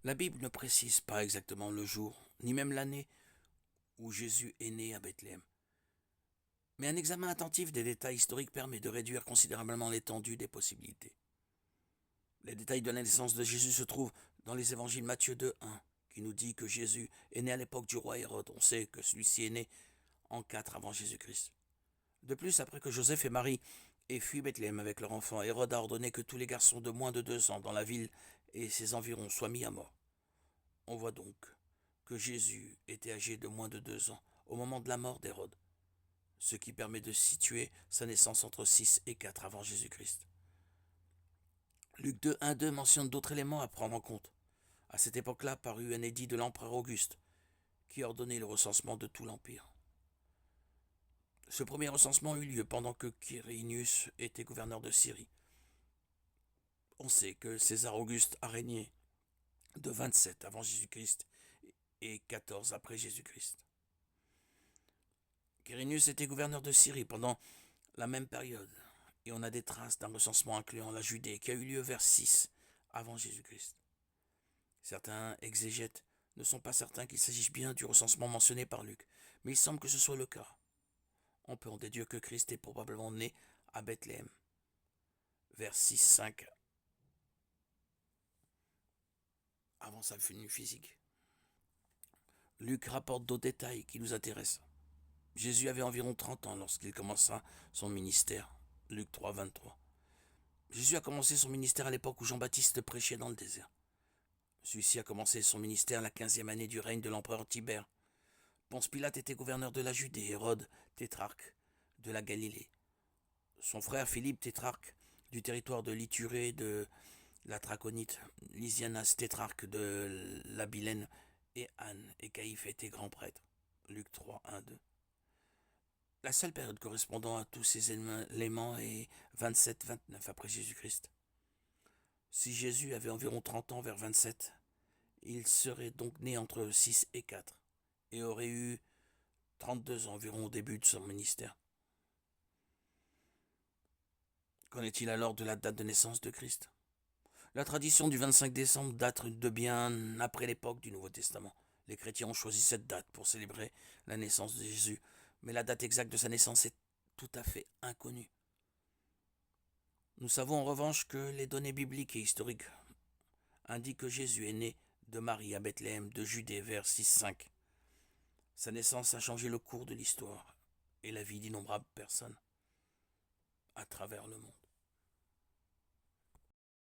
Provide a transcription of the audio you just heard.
La Bible ne précise pas exactement le jour, ni même l'année où Jésus est né à Bethléem. Mais un examen attentif des détails historiques permet de réduire considérablement l'étendue des possibilités. Les détails de la naissance de Jésus se trouvent dans les évangiles Matthieu 2:1, qui nous dit que Jésus est né à l'époque du roi Hérode. On sait que celui-ci est né en 4 avant Jésus-Christ. De plus, après que Joseph et Marie aient fui Bethléem avec leur enfant, Hérode a ordonné que tous les garçons de moins de 2 ans dans la ville et ses environs soient mis à mort. On voit donc que Jésus était âgé de moins de 2 ans au moment de la mort d'Hérode, ce qui permet de situer sa naissance entre 6 et 4 avant Jésus-Christ. Luc 2:1-2 mentionne d'autres éléments à prendre en compte. À cette époque-là parut un édit de l'empereur Auguste qui ordonnait le recensement de tout l'Empire. Ce premier recensement eut lieu pendant que Quirinius était gouverneur de Syrie. On sait que César Auguste a régné de 27 avant Jésus-Christ et 14 après Jésus-Christ. Quirinius était gouverneur de Syrie pendant la même période, et on a des traces d'un recensement incluant la Judée qui a eu lieu vers 6 avant Jésus-Christ. Certains exégètes ne sont pas certains qu'il s'agisse bien du recensement mentionné par Luc, mais il semble que ce soit le cas. On peut en déduire que Christ est probablement né à Bethléem, vers 6-5 avant sa venue physique. Luc rapporte d'autres détails qui nous intéressent. Jésus avait environ 30 ans lorsqu'il commença son ministère. Luc 3:23. Jésus a commencé son ministère à l'époque où Jean-Baptiste prêchait dans le désert. Celui-ci a commencé son ministère la 15e année du règne de l'empereur Tibère. Ponce Pilate était gouverneur de la Judée, Hérode, tétrarque de la Galilée. Son frère Philippe, tétrarque du territoire de l'Iturée, de la Traconite, Lysianas, tétrarque de l'Abilène, et Anne et Caïphe étaient grands prêtres. Luc 3:1-2. La seule période correspondant à tous ces éléments est 27-29 après Jésus-Christ. Si Jésus avait environ 30 ans vers 27, il serait donc né entre 6 et 4 et aurait eu 32 ans environ au début de son ministère. Qu'en est-il alors de la date de naissance de Christ? La tradition du 25 décembre date de bien après l'époque du Nouveau Testament. Les chrétiens ont choisi cette date pour célébrer la naissance de Jésus, mais la date exacte de sa naissance est tout à fait inconnue. Nous savons en revanche que les données bibliques et historiques indiquent que Jésus est né de Marie à Bethléem de Judée vers 6-5. Sa naissance a changé le cours de l'histoire et la vie d'innombrables personnes à travers le monde.